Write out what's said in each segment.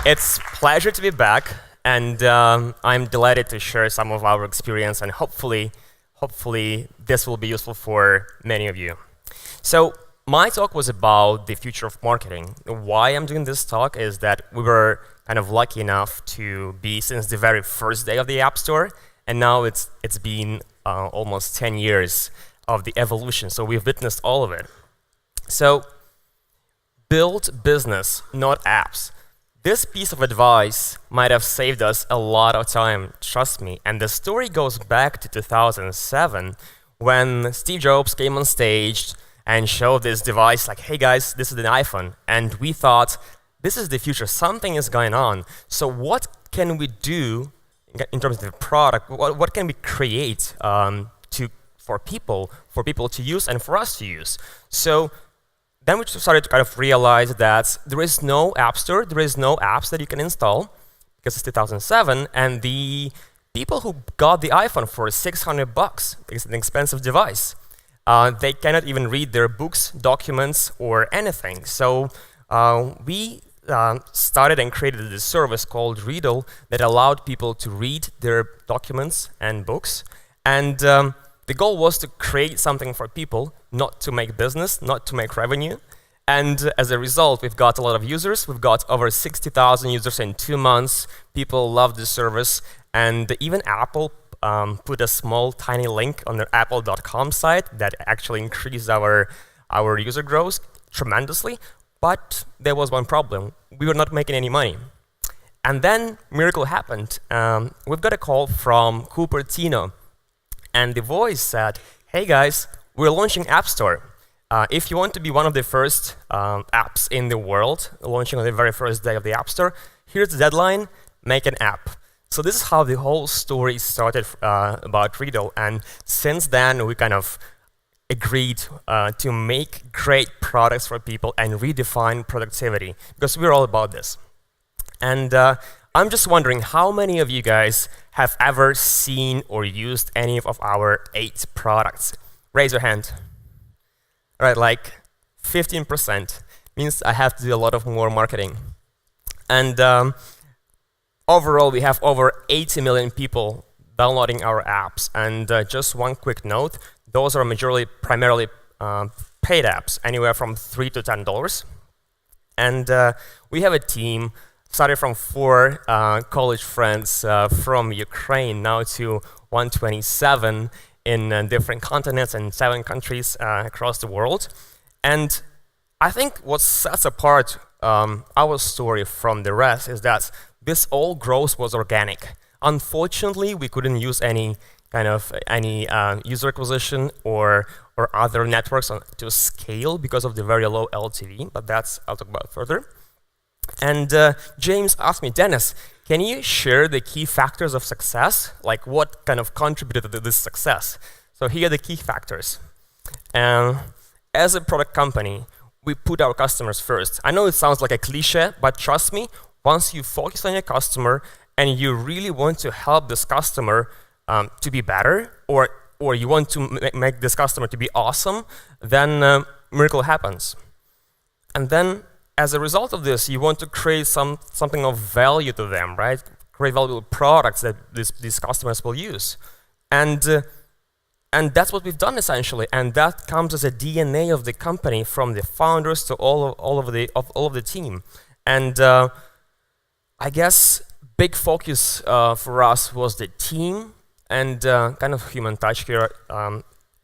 It's a pleasure to be back, and I'm delighted to share some of our experience, and hopefully this will be useful for many of you. So my talk was about the future of marketing. Why I'm doing this talk is that we were kind of lucky enough to be since the very first day of the App Store, and now it's been almost 10 years of the evolution, so we've witnessed all of it. So build business, not apps. This piece of advice might have saved us a lot of time, trust me. And the story goes back to 2007 when Steve Jobs came on stage and showed this device like, hey guys, this is an iPhone. And we thought, this is the future, something is going on. So what can we do in terms of the product? What can we create for people to use and for us to use? So then we started to kind of realize that there is no App Store, there is no apps that you can install, because it's 2007, and the people who got the iPhone for $600, it's an expensive device, they cannot even read their books, documents, or anything. So we started and created this service called READDLE that allowed people to read their documents and books. And the goal was to create something for people, not to make business, not to make revenue. And as a result, we've got a lot of users. We've got over 60,000 users in 2 months. People love the service. And even Apple put a small, tiny link on their apple.com site that actually increased our user growth tremendously. But there was one problem. We were not making any money. And then miracle happened. We've got a call from Cupertino. And the voice said, hey guys, we're launching App Store. If you want to be one of the first apps in the world, launching on the very first day of the App Store, here's the deadline, make an app. So this is how the whole story started about READDLE. And since then, we kind of agreed to make great products for people and redefine productivity, because we're all about this. And I'm just wondering how many of you guys have ever seen or used any of our 8 products? Raise your hand. All right, like 15% means I have to do a lot of more marketing. And overall, we have over 80 million people downloading our apps. And just one quick note, those are primarily paid apps, anywhere from $3 to $10. And we have a team started from 4 college friends from Ukraine now to 127 in different continents and 7 countries across the world. And I think what sets apart our story from the rest is that this all growth was organic. Unfortunately, we couldn't use any user acquisition or other networks to scale because of the very low LTV, but I'll talk about further. And James asked me, Dennis, can you share the key factors of success? Like what kind of contributed to this success? So here are the key factors. As a product company, we put our customers first. I know it sounds like a cliche, but trust me, once you focus on your customer and you really want to help this customer to be better, or you want to make this customer to be awesome, then miracle happens. And then as a result of this, you want to create something of value to them, right? Create valuable products that these customers will use. And that's what we've done essentially. And that comes as a DNA of the company, from the founders to all of the team. And I guess big focus for us was the team and kind of human touch here.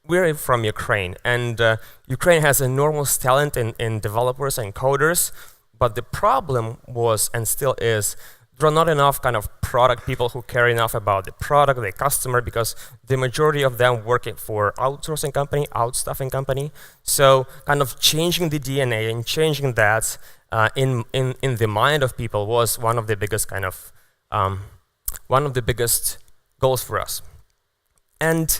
We're from Ukraine, and Ukraine has enormous talent in developers and coders, but the problem was, and still is, there are not enough kind of product people who care enough about the product, the customer, because the majority of them work for outsourcing company, outstaffing company. So kind of changing the DNA and changing that in the mind of people was one of the biggest goals for us. And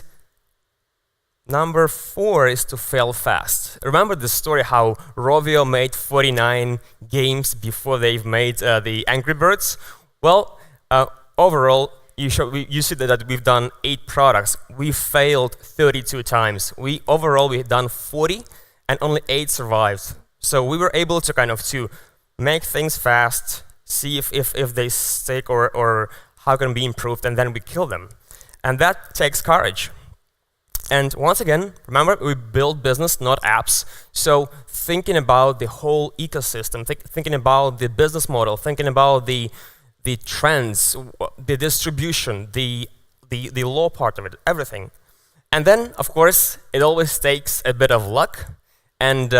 number 4 is to fail fast. Remember the story how Rovio made 49 games before they've made the Angry Birds? Well, overall, you see that we've done 8 products. We failed 32 times. Overall, we've done 40, and only 8 survived. So we were able to make things fast, see if they stick or how can be improved, and then we kill them. And that takes courage. And once again, remember, we build business, not apps. So thinking about the whole ecosystem, thinking about the business model, thinking about the trends, the distribution, the law part of it, everything. And then, of course, it always takes a bit of luck. And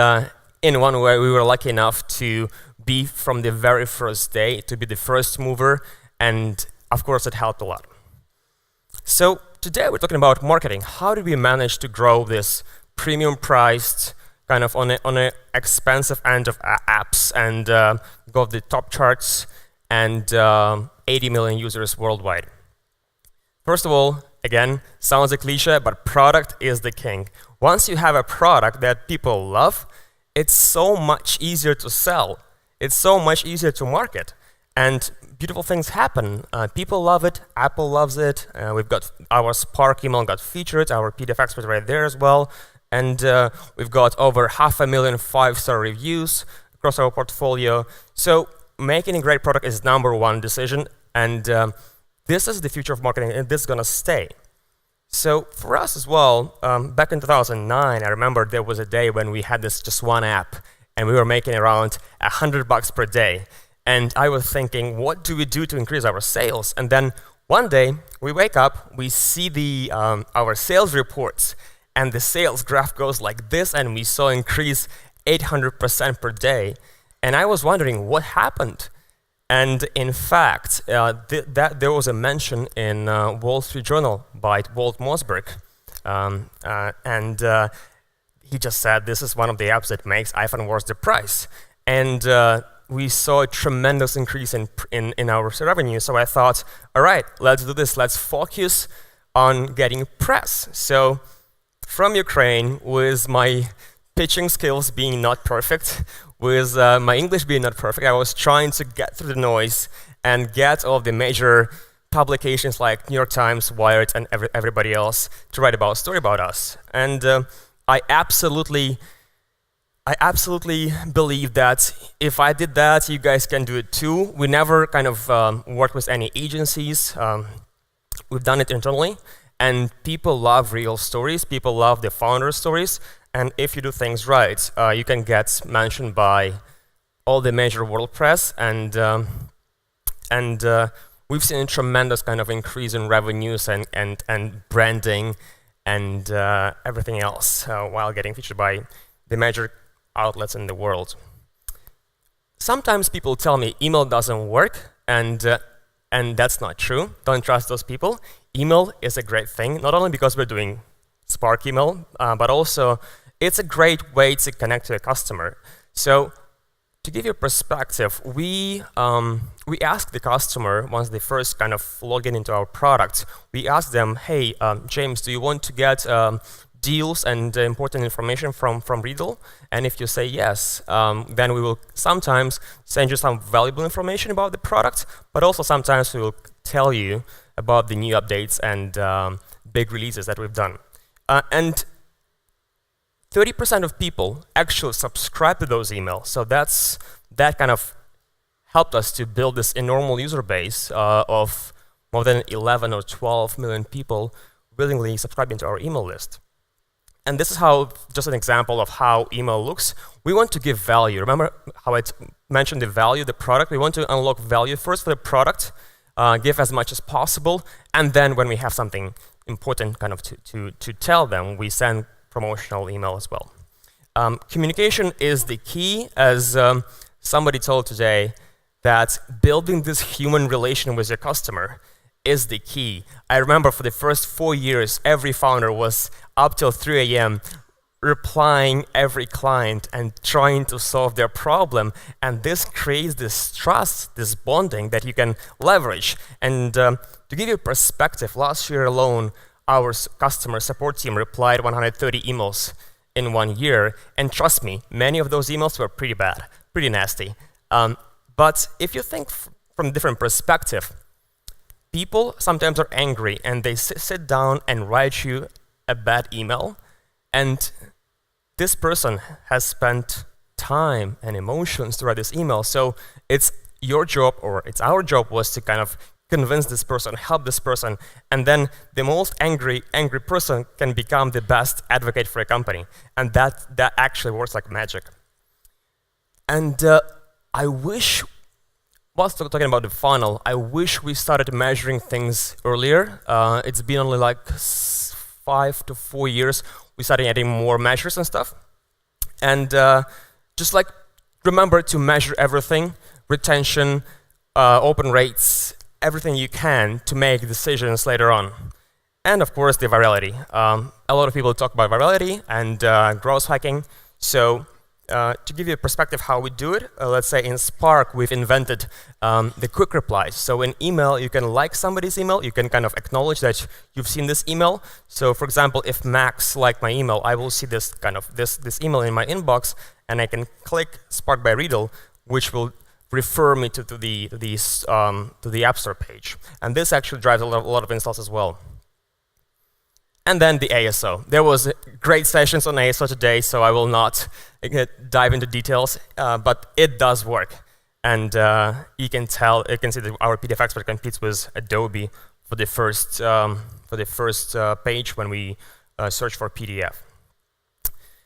in one way, we were lucky enough to be from the very first day, to be the first mover. And of course, it helped a lot. So today, we're talking about marketing. How did we manage to grow this premium priced, kind of on a expensive end of apps and got the top charts and 80 million users worldwide? First of all, again, sounds a cliche, but product is the king. Once you have a product that people love, it's so much easier to sell. It's so much easier to market. And beautiful things happen. People love it. Apple loves it. We've got our Spark email got featured, our PDF expert right there as well. And we've got over 500,000 5-star reviews across our portfolio. So making a great product is #1 decision. And this is the future of marketing, and this is going to stay. So for us as well, back in 2009, I remember there was a day when we had this just one app, and we were making around $100 per day. And I was thinking, what do we do to increase our sales? And then one day, we wake up, we see our sales reports, and the sales graph goes like this, and we saw increase 800% per day. And I was wondering, what happened? And in fact, there was a mention in Wall Street Journal by Walt Mossberg. He just said, this is one of the apps that makes iPhone worth the price. And we saw a tremendous increase in our revenue. So I thought, all right, let's do this. Let's focus on getting press. So from Ukraine, with my pitching skills being not perfect, with my English being not perfect, I was trying to get through the noise and get all of the major publications like New York Times, Wired, and everybody else to write a story about us. And I absolutely believe that if I did that, you guys can do it too. We never kind of worked with any agencies. We've done it internally. And people love real stories. People love the founder stories. And if you do things right, you can get mentioned by all the major world press. And we've seen a tremendous kind of increase in revenues and branding and everything else while getting featured by the major outlets in the world. Sometimes people tell me email doesn't work, and that's not true. Don't trust those people. Email is a great thing, not only because we're doing Spark email, but also it's a great way to connect to a customer. So to give you a perspective, we ask the customer, once they first kind of log in into our product, we ask them, hey, James, do you want to get deals and important information from READDLE? And if you say yes, then we will sometimes send you some valuable information about the product, but also sometimes we will tell you about the new updates and big releases that we've done. And 30% of people actually subscribe to those emails. So that kind of helped us to build this enormous user base of more than 11 or 12 million people willingly subscribing to our email list. And this is how, just an example of how email looks. We want to give value. Remember how I mentioned the value, the product? We want to unlock value first for the product, give as much as possible, and then when we have something important kind of to tell them, we send promotional email as well. Communication is the key, as somebody told today, that building this human relation with your customer is the key. I remember for the first 4 years, every founder was up till 3 a.m. replying every client and trying to solve their problem. And this creates this trust, this bonding that you can leverage. And to give you a perspective, last year alone, our customer support team replied 130 emails in 1 year. And trust me, many of those emails were pretty bad, pretty nasty. But if you think from a different perspective, people sometimes are angry and they sit down and write you a bad email, and this person has spent time and emotions to write this email. So it's your job, or it's our job, was to kind of convince this person, help this person, and then the most angry person can become the best advocate for a company. And that actually works like magic. And I wish, whilst talking about the funnel, I wish we started measuring things earlier. It's been only like 5 to 4 years we started adding more measures and stuff. And just like remember to measure everything, retention, open rates, everything you can to make decisions later on. And of course, the virality. A lot of people talk about virality and growth hacking. So to give you a perspective how we do it, let's say in Spark, we've invented the quick replies. So in email, you can like somebody's email. You can kind of acknowledge that you've seen this email. So for example, if Max liked my email, I will see this kind of this email in my inbox, and I can click Spark by READDLE, which will refer me to the App Store page. And this actually drives a lot of installs as well. And then the ASO. There was great sessions on ASO today, so I will not dive into details, but it does work. And you can see that our PDF expert competes with Adobe for the first page when we search for PDF.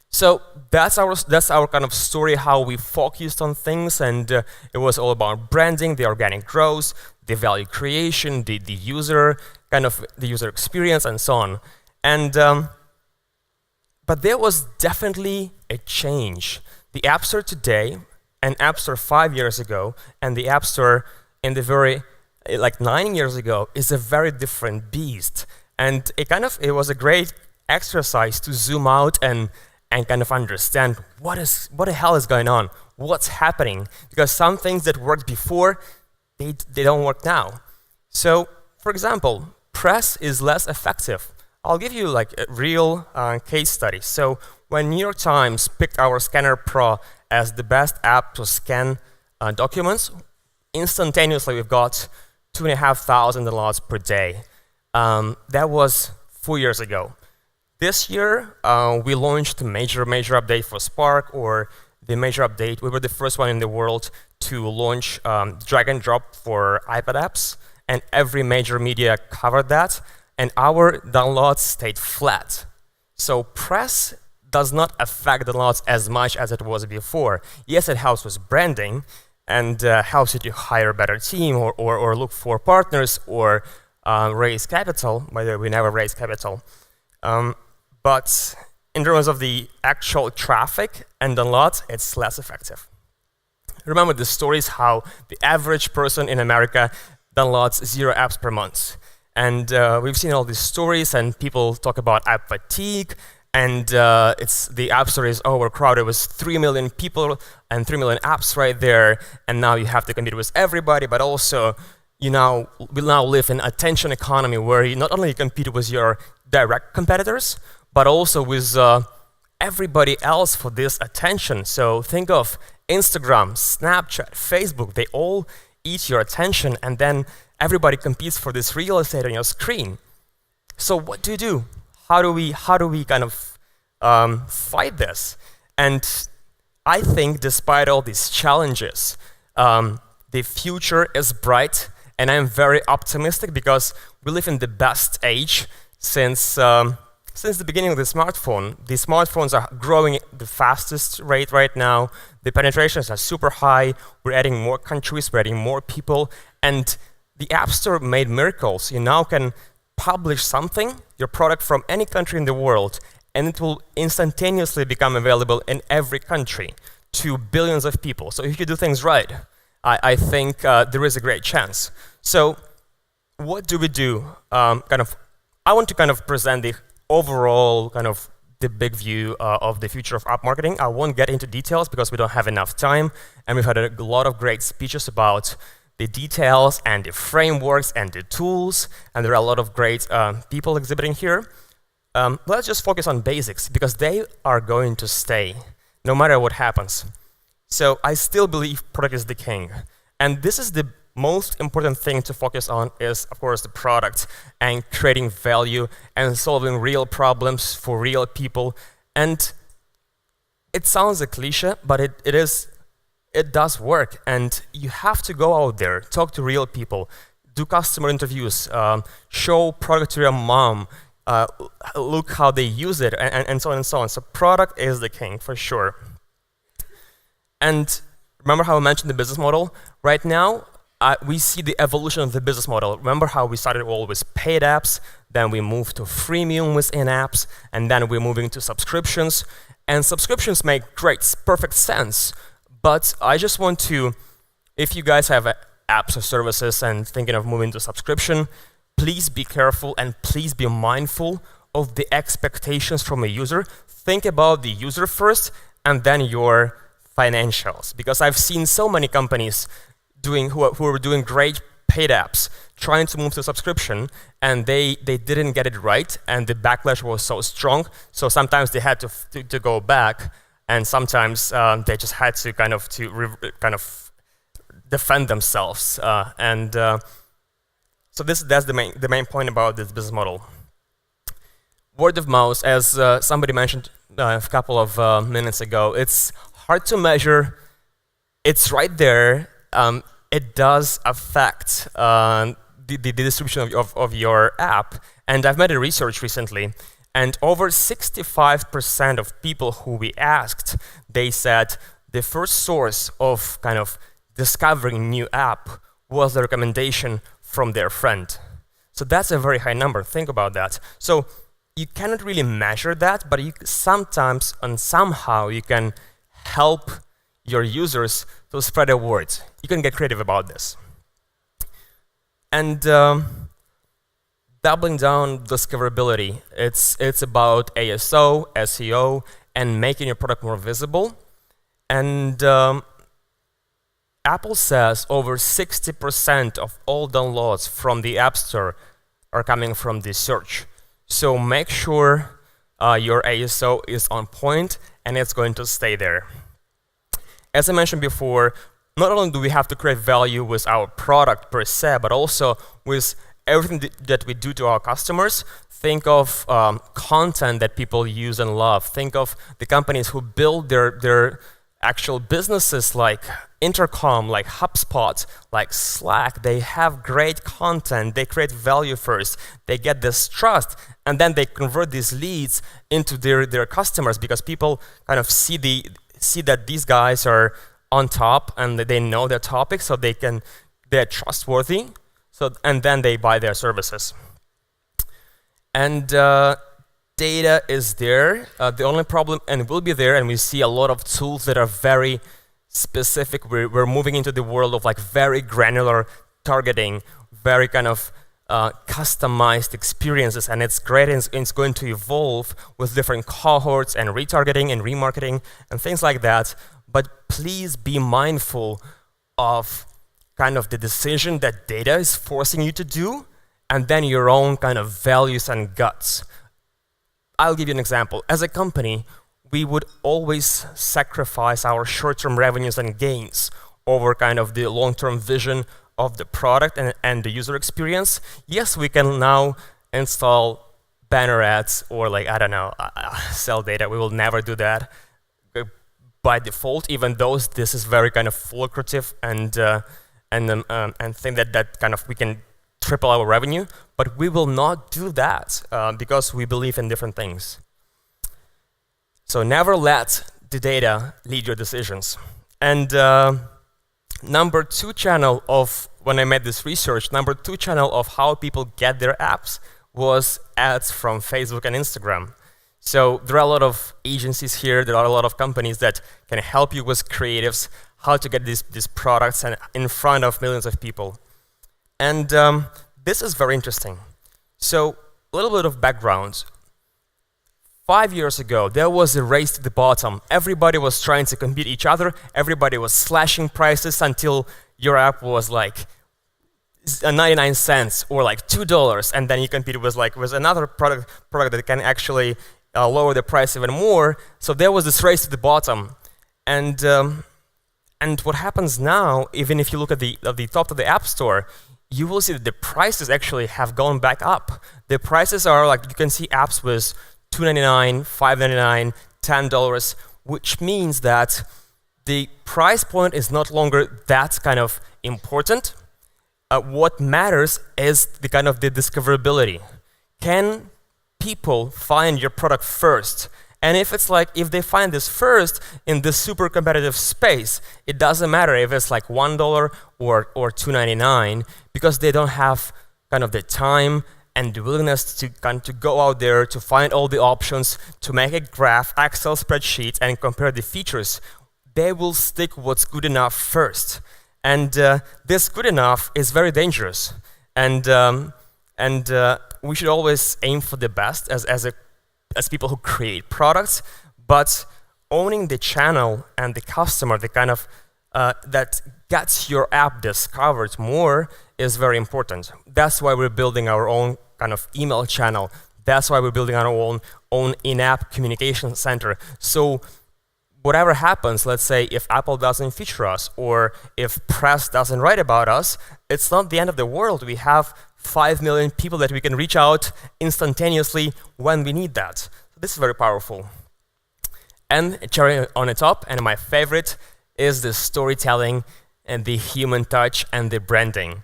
So that's our kind of story, how we focused on things, and it was all about branding, the organic growth, the value creation, the user experience, and so on. And but there was definitely a change. The App Store today, and App Store 5 years ago, and the App Store in the very 9 years ago is a very different beast. And it was a great exercise to zoom out and kind of understand what the hell is going on, what's happening, because some things that worked before, they don't work now. So, for example, press is less effective. I'll give you like a real case study. So when New York Times picked our Scanner Pro as the best app to scan documents, instantaneously we've got 2,500 downloads per day. That was 4 years ago. This year, we launched a major update for Spark, or the major update. We were the first one in the world to launch drag and drop for iPad apps, and every major media covered that, and our downloads stayed flat. So press does not affect downloads as much as it was before. Yes, it helps with branding, and helps you to hire a better team, or look for partners, or raise capital. By the way, we never raise capital. But in terms of the actual traffic and downloads, it's less effective. Remember the stories how the average person in America downloads 0 apps per month. And we've seen all these stories, and people talk about app fatigue, and the App Store is overcrowded with 3 million people and 3 million apps right there, and now you have to compete with everybody, but also we now live in attention economy where you not only compete with your direct competitors, but also with everybody else for this attention. So think of Instagram, Snapchat, Facebook. They all eat your attention, and then everybody competes for this real estate on your screen. So what do you do? How do we kind of fight this? And I think despite all these challenges, the future is bright, and I'm very optimistic because we live in the best age since the beginning of the smartphone. The smartphones are growing at the fastest rate right now. The penetrations are super high. We're adding more countries, we're adding more people, and the App Store made miracles. You now can publish something, your product, from any country in the world, and it will instantaneously become available in every country to billions of people. So if you do things right, I think there is a great chance. So what do we do? I want to kind of present the overall the big view of the future of app marketing. I won't get into details because we don't have enough time, and we've had a lot of great speeches about the details and the frameworks and the tools, and there are a lot of great people exhibiting here. Let's just focus on basics because they are going to stay no matter what happens. So I still believe product is the king, and this is the most important thing to focus on is, of course, the product and creating value and solving real problems for real people. And it sounds a cliche, but it it does work, and you have to go out there, talk to real people, do customer interviews, show product to your mom, look how they use it, and so on and so on. So product is the king, for sure. And remember how I mentioned the business model? Right now, we see the evolution of the business model. Remember how we started all with paid apps, then we moved to freemium within apps, and then we're moving to subscriptions. And subscriptions make great, perfect sense. But I just want to, if you guys have apps or services and thinking of moving to subscription, please be careful and please be mindful of the expectations from a user. Think about the user first and then your financials. Because I've seen so many companies who are doing great paid apps, trying to move to subscription, and they didn't get it right, and the backlash was so strong. So sometimes they had to go back, and sometimes they just had to kind of defend themselves. So that's the main point about this business model. Word of mouth, as somebody mentioned a couple of minutes ago, it's hard to measure. It's right there. It does affect the distribution of your app. And I've made a research recently, and over 65% of people who we asked, they said the first source of kind of discovering new app was the recommendation from their friend. So that's a very high number. Think about that. So you cannot really measure that, but sometimes and somehow you can help your users to spread the word. You can get creative about this. And doubling down discoverability, it's about ASO, SEO, and making your product more visible. And Apple says over 60% of all downloads from the App Store are coming from the search. So make sure your ASO is on point and it's going to stay there. As I mentioned before, not only do we have to create value with our product per se, but also with everything that we do to our customers. Think of content that people use and love. Think of the companies who build their actual businesses like Intercom, like HubSpot, like Slack. They have great content. They create value first. They get this trust, and then they convert these leads into their customers because people kind of see that these guys are on top and they know their topic, so they're trustworthy. And then they buy their services. And data is there. The only problem, and will be there, and we see a lot of tools that are very specific. We're moving into the world of like very granular targeting, very kind of customized experiences, and it's great, and it's going to evolve with different cohorts and retargeting and remarketing and things like that. But please be mindful of kind of the decision that data is forcing you to do, and then your own kind of values and guts. I'll give you an example. As a company, we would always sacrifice our short-term revenues and gains over kind of the long-term vision of the product and the user experience. Yes, we can now install banner ads or like, I don't know, sell data. We will never do that by default, even though this is very kind of lucrative and think that kind of we can triple our revenue, but we will not do that because we believe in different things. So never let the data lead your decisions. And number 2 channel of, when I made this research, number 2 channel of how people get their apps was ads from Facebook and Instagram. So there are a lot of agencies here, there are a lot of companies that can help you with creatives, how to get these products in front of millions of people. And this is very interesting. So a little bit of background. 5 years ago, there was a race to the bottom. Everybody was trying to compete each other. Everybody was slashing prices until your app was like 99 cents or like $2, and then you compete with another product that can actually lower the price even more. So there was this race to the bottom. And what happens now, even if you look at the top of the App Store, you will see that the prices actually have gone back up. The prices are like, you can see apps with $2.99, $5.99, $10, which means that the price point is not longer that kind of important. What matters is the kind of the discoverability. Can people find your product first? And if it's like, if they find this first in this super competitive space, it doesn't matter if it's like $1 or $2.99, because they don't have kind of the time and the willingness to go out there to find all the options, to make a graph, Excel spreadsheet, and compare the features. They will stick what's good enough first. And this good enough is very dangerous. And we should always aim for the best as people who create products, but owning the channel and the customer, the kind of that gets your app discovered more, is very important. That's why we're building our own kind of email channel. That's why we're building our own in-app communication center. So whatever happens, let's say if Apple doesn't feature us or if press doesn't write about us, it's not the end of the world. We have 5 million people that we can reach out instantaneously when we need that. So this is very powerful. And cherry on the top, and my favorite, is the storytelling and the human touch and the branding.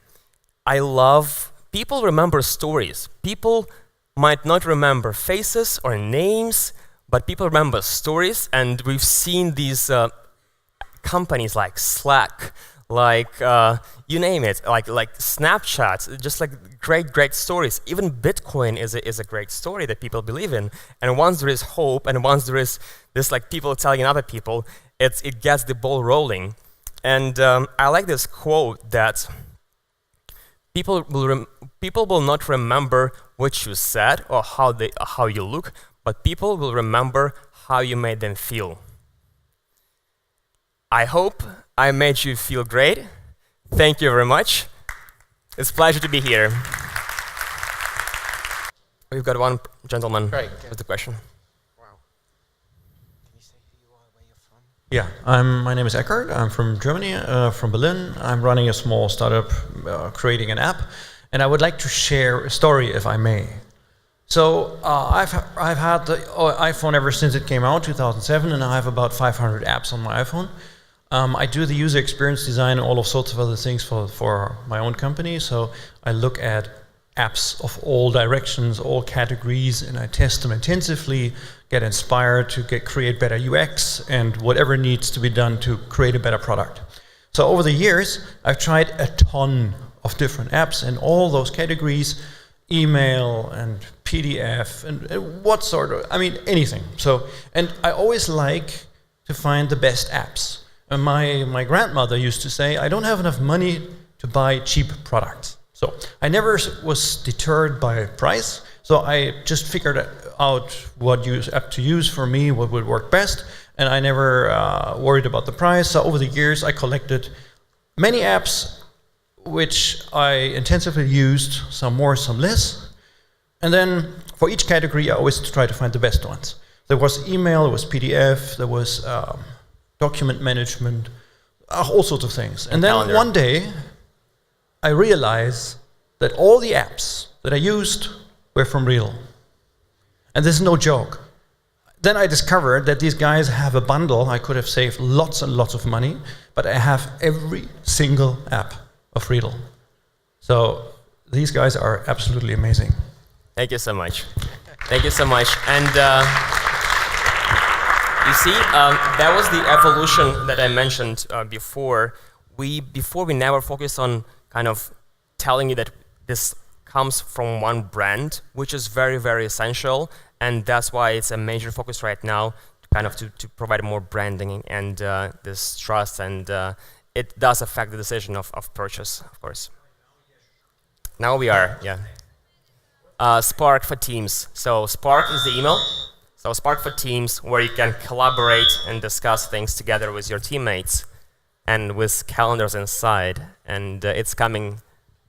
I love, people remember stories. People might not remember faces or names, but people remember stories, and we've seen these companies like Slack, like you name it, like Snapchat, just like great stories. Even Bitcoin is a great story that people believe in. And once there is hope, and once there is this like people telling other people, it gets the ball rolling. And I like this quote that people will not remember what you said or how you look, but people will remember how you made them feel. I hope I made you feel great. Thank you very much. It's a pleasure to be here. We've got one gentleman with the question. Wow. Can you say who you are, where you're from? Yeah, my name is Eckhart. I'm from Germany, from Berlin. I'm running a small startup, creating an app, and I would like to share a story, if I may. So I've had the iPhone ever since it came out, 2007, and I have about 500 apps on my iPhone. I do the user experience design and all sorts of other things for my own company. So I look at apps of all directions, all categories, and I test them intensively, get inspired to create better UX and whatever needs to be done to create a better product. So over the years, I've tried a ton of different apps in all those categories, email and PDF and what sort of, I mean, anything. So, and I always like to find the best apps. And my grandmother used to say, I don't have enough money to buy cheap products. So I never was deterred by price. So I just figured out what app to use for me, what would work best. And I never worried about the price. So over the years, I collected many apps which I intensively used, some more, some less. And then for each category, I always try to find the best ones. There was email, there was PDF, there was document management, all sorts of things. And then one day, I realized that all the apps that I used were from READDLE. And this is no joke. Then I discovered that these guys have a bundle. I could have saved lots and lots of money, but I have every single app of READDLE. So these guys are absolutely amazing. Thank you so much. Thank you so much. And you see, that was the evolution that I mentioned before. Before we never focused on kind of telling you that this comes from one brand, which is very, very essential. And that's why it's a major focus right now, kind of to provide more branding and this trust. And it does affect the decision of purchase, of course. Now we are, yeah. Spark for Teams. So Spark is the email. So Spark for Teams, where you can collaborate and discuss things together with your teammates and with calendars inside. And it's coming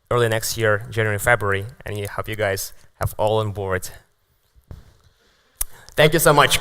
early next year, January, February, and I hope you guys have all on board. Thank you so much.